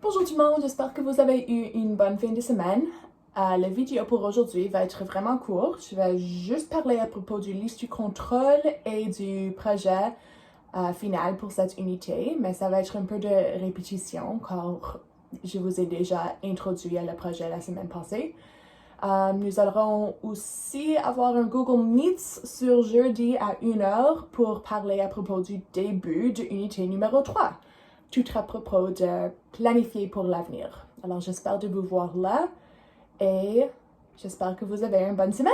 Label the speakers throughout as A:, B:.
A: Bonjour tout le monde, j'espère que vous avez eu une bonne fin de semaine. La vidéo pour aujourd'hui va être vraiment courte. Je vais juste parler à propos du liste du contrôle et du projet final pour cette unité, mais ça va être un peu de répétition car je vous ai déjà introduit à le projet la semaine passée. Nous allons aussi avoir un Google Meet sur jeudi à 1h pour parler à propos du début de unité numéro 3. Tout à propos de planifier pour l'avenir. Alors j'espère de vous voir là et j'espère que vous avez une bonne semaine.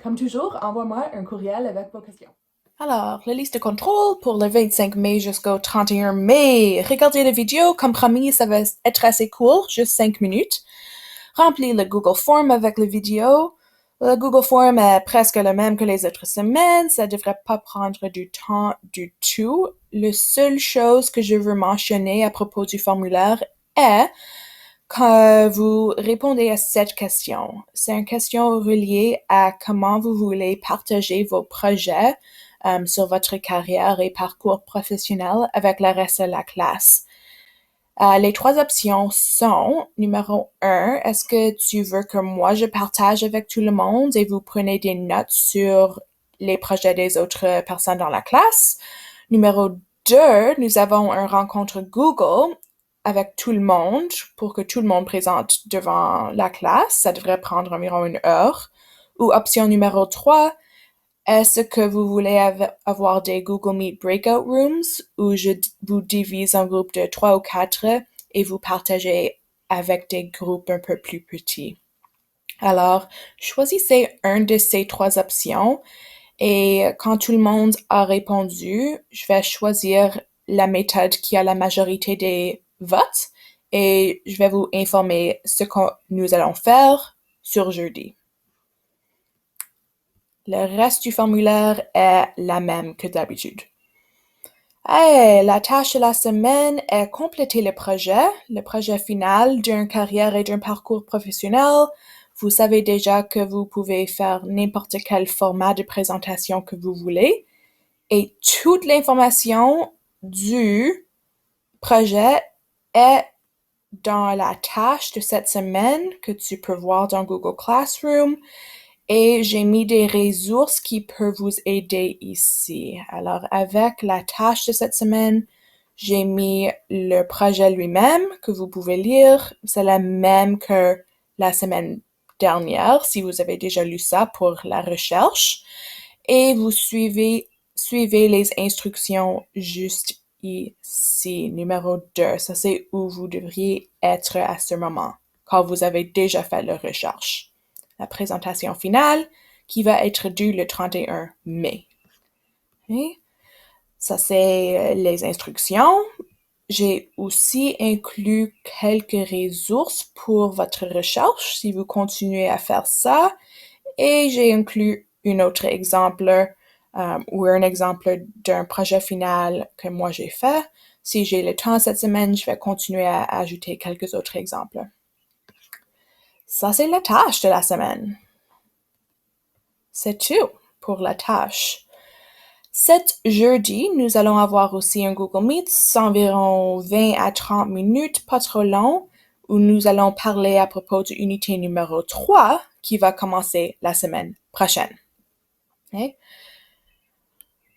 A: Comme toujours, envoie-moi un courriel avec vos questions. Alors, la liste de contrôle pour le 25 mai jusqu'au 31 mai. Regardez la vidéo, comme promis, ça va être assez court, juste 5 minutes. Remplis le Google Form avec la vidéo. Le Google Form est presque le même que les autres semaines. Ça ne devrait pas prendre du temps du tout. La seule chose que je veux mentionner à propos du formulaire est que vous répondez à cette question. C'est une question reliée à comment vous voulez partager vos projets sur votre carrière et parcours professionnel avec le reste de la classe. Les 3 options sont, numéro 1, est-ce que tu veux que moi je partage avec tout le monde et vous prenez des notes sur les projets des autres personnes dans la classe? Numéro 2, nous avons une rencontre Google avec tout le monde pour que tout le monde présente devant la classe. Ça devrait prendre environ 1 heure. Ou option numéro 3, est-ce que vous voulez avoir des Google Meet Breakout Rooms où je vous divise en groupes de 3 ou 4 et vous partagez avec des groupes un peu plus petits? Alors, choisissez un de ces 3 options et quand tout le monde a répondu, je vais choisir la méthode qui a la majorité des votes et je vais vous informer ce que nous allons faire sur jeudi. Le reste du formulaire est la même que d'habitude. Hey, la tâche de la semaine est compléter le projet final d'une carrière et d'un parcours professionnel. Vous savez déjà que vous pouvez faire n'importe quel format de présentation que vous voulez. Et toute l'information du projet est dans la tâche de cette semaine que tu peux voir dans Google Classroom. Et j'ai mis des ressources qui peuvent vous aider ici. Alors, avec la tâche de cette semaine, j'ai mis le projet lui-même que vous pouvez lire. C'est la même que la semaine dernière, si vous avez déjà lu ça pour la recherche. Et vous suivez les instructions juste ici, numéro 2. Ça, c'est où vous devriez être à ce moment, quand vous avez déjà fait la recherche. La présentation finale qui va être due le 31 mai. Okay? Ça, c'est les instructions. J'ai aussi inclus quelques ressources pour votre recherche si vous continuez à faire ça. Et j'ai inclus un autre exemple ou un exemple d'un projet final que moi j'ai fait. Si j'ai le temps cette semaine, je vais continuer à ajouter quelques autres exemples. Ça, c'est la tâche de la semaine. C'est tout pour la tâche. Cet jeudi, nous allons avoir aussi un Google Meet, environ 20 à 30 minutes, pas trop long, où nous allons parler à propos de l'unité numéro 3 qui va commencer la semaine prochaine. Okay?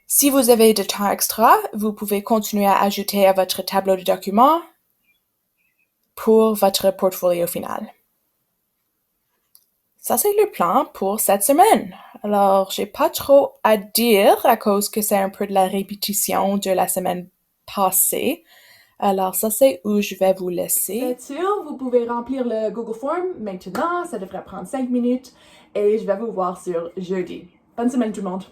A: Si vous avez de temps extra, vous pouvez continuer à ajouter à votre tableau de documents pour votre portfolio final. Ça, c'est le plan pour cette semaine. Alors, j'ai pas trop à dire à cause que c'est un peu de la répétition de la semaine passée. Alors, ça, c'est où je vais vous laisser. C'est sûr, vous pouvez remplir le Google Form maintenant. Ça devrait prendre 5 minutes et je vais vous voir sur jeudi. Bonne semaine tout le monde.